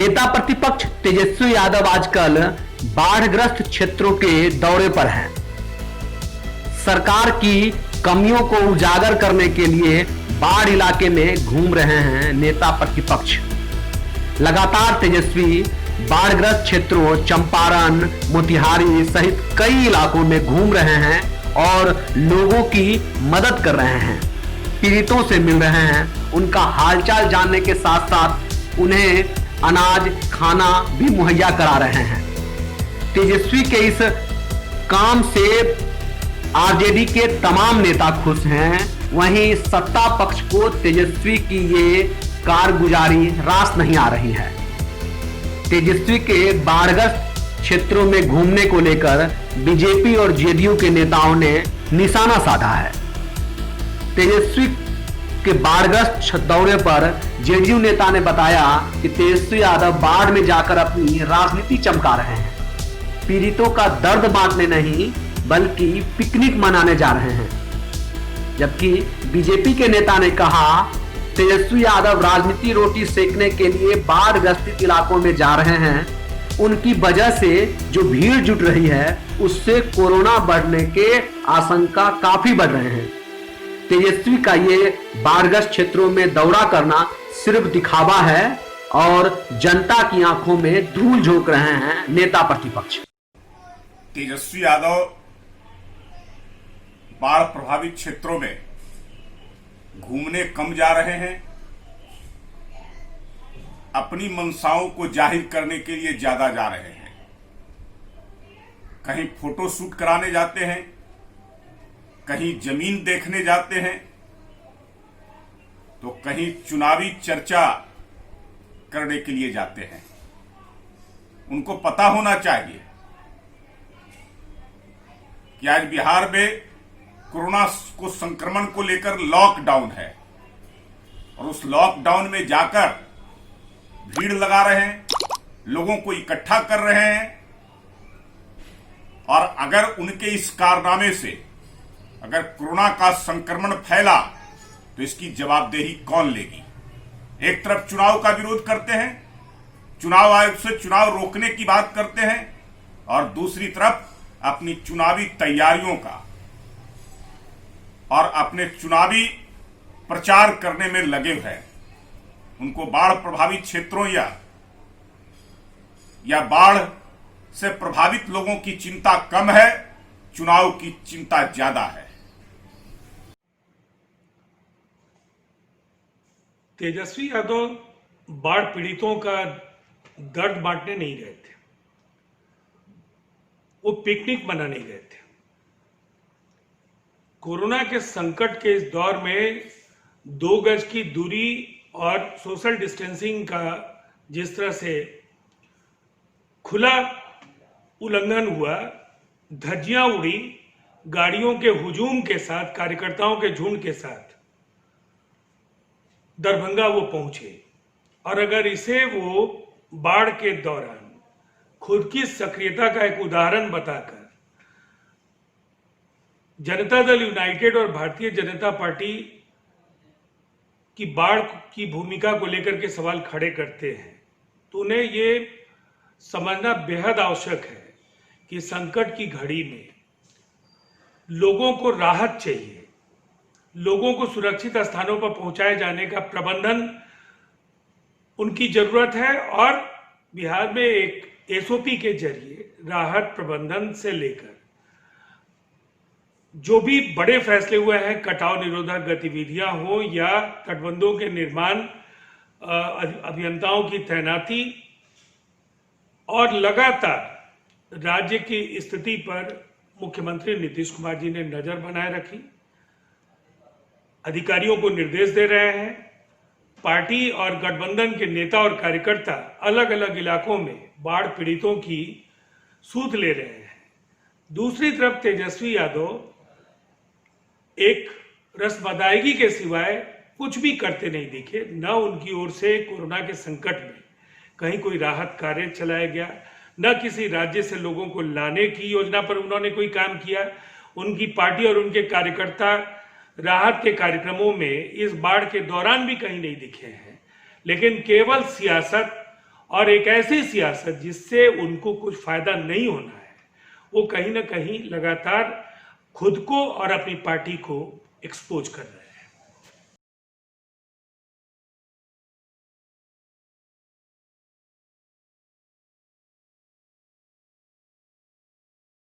नेता प्रतिपक्ष तेजस्वी यादव आजकल बाढ़ग्रस्त क्षेत्रों के दौरे पर हैं। सरकार की कमियों को उजागर करने के लिए बाढ़ इलाके में घूम रहे हैं नेता प्रतिपक्ष। लगातार तेजस्वी बाढ़ग्रस्त क्षेत्रों चंपारण, मोतिहारी सहित कई इलाकों में घूम रहे हैं और लोगों की मदद कर रहे हैं, पीड़ितों से मिल रहे हैं, उनका हालचाल जानने के साथ साथ उन्हें अनाज, खाना भी मुहैया करा रहे हैं। तेजस्वी के इस काम से आरजेडी के तमाम नेता खुश हैं। वहीं सत्ता पक्ष को तेजस्वी की ये कारगुजारी रास नहीं आ रही है। तेजस्वी के बाढ़ग्रस्त क्षेत्रों में घूमने को लेकर बीजेपी और जेडीयू के नेताओं ने निशाना साधा है। तेजस्वी के बाढ़ग्रस्त दौरे पर जेडीयू नेता ने बताया कि तेजस्वी यादव बाढ़ में जाकर अपनी राजनीति चमका रहे हैं। पीड़ितों का दर्द बांटने नहीं बल्कि पिकनिक मनाने जा रहे हैं। जबकि बीजेपी के नेता ने कहा तेजस्वी यादव राजनीति रोटी सेकने के लिए बाढ़ग्रस्त इलाकों में जा रहे हैं। उनकी वजह से जो भीड़ जुट रही है उससे कोरोना बढ़ने के आशंका काफी बढ़ रहे हैं। तेजस्वी का ये बाढ़ग्रस्त क्षेत्रों में दौरा करना सिर्फ दिखावा है और जनता की आंखों में धूल झोंक रहे हैं नेता प्रतिपक्ष। तेजस्वी यादव बाढ़ प्रभावित क्षेत्रों में घूमने कम जा रहे हैं, अपनी मंशाओं को जाहिर करने के लिए ज्यादा जा रहे हैं। कहीं फोटो शूट कराने जाते हैं, कहीं जमीन देखने जाते हैं, तो कहीं चुनावी चर्चा करने के लिए जाते हैं। उनको पता होना चाहिए कि आज बिहार में कोरोना को संक्रमण को लेकर लॉकडाउन है और उस लॉकडाउन में जाकर भीड़ लगा रहे हैं, लोगों को इकट्ठा कर रहे हैं। और अगर उनके इस कारनामे से अगर कोरोना का संक्रमण फैला तो इसकी जवाबदेही कौन लेगी? एक तरफ चुनाव का विरोध करते हैं, चुनाव आयोग से चुनाव रोकने की बात करते हैं, और दूसरी तरफ अपनी चुनावी तैयारियों का और अपने चुनावी प्रचार करने में लगे हुए हैं। उनको बाढ़ प्रभावित क्षेत्रों या बाढ़ से प्रभावित लोगों की चिंता कम है, चुनाव की चिंता ज्यादा है। तेजस्वी यादव बाढ़ पीड़ितों का दर्द बांटने नहीं गए थे, वो पिकनिक मनाने गए थे। कोरोना के संकट के इस दौर में 2 गज की दूरी और सोशल डिस्टेंसिंग का जिस तरह से खुला उल्लंघन हुआ, धज्जियां उड़ी, गाड़ियों के हुजूम के साथ, कार्यकर्ताओं के झुंड के साथ दरभंगा वो पहुंचे। और अगर इसे वो बाढ़ के दौरान खुद की सक्रियता का एक उदाहरण बताकर जनता दल यूनाइटेड और भारतीय जनता पार्टी की बाढ़ की भूमिका को लेकर के सवाल खड़े करते हैं, तो उन्हें ये समझना बेहद आवश्यक है कि संकट की घड़ी में लोगों को राहत चाहिए, लोगों को सुरक्षित स्थानों पर पहुंचाए जाने का प्रबंधन उनकी जरूरत है। और बिहार में एक एसओपी के जरिए राहत प्रबंधन से लेकर जो भी बड़े फैसले हुए हैं, कटाव निरोधक गतिविधियां हो या तटबंधों के निर्माण, अभियंताओं की तैनाती, और लगातार राज्य की स्थिति पर मुख्यमंत्री नीतीश कुमार जी ने नजर बनाए रखी, अधिकारियों को निर्देश दे रहे हैं। पार्टी और गठबंधन के नेता और कार्यकर्ता अलग अलग इलाकों में बाढ़ पीड़ितों की सूध ले रहे हैं। दूसरी तरफ तेजस्वी यादव एक रस्म अदायगी के सिवाय कुछ भी करते नहीं दिखे। न उनकी ओर से कोरोना के संकट में कहीं कोई राहत कार्य चलाया गया, न किसी राज्य से लोगों को लाने की योजना पर उन्होंने कोई काम किया। उनकी पार्टी और उनके कार्यकर्ता राहत के कार्यक्रमों में इस बाढ़ के दौरान भी कहीं नहीं दिखे हैं, लेकिन केवल सियासत और एक ऐसी सियासत जिससे उनको कुछ फायदा नहीं होना है, वो कहीं ना कहीं लगातार खुद को और अपनी पार्टी को एक्सपोज कर रहे हैं।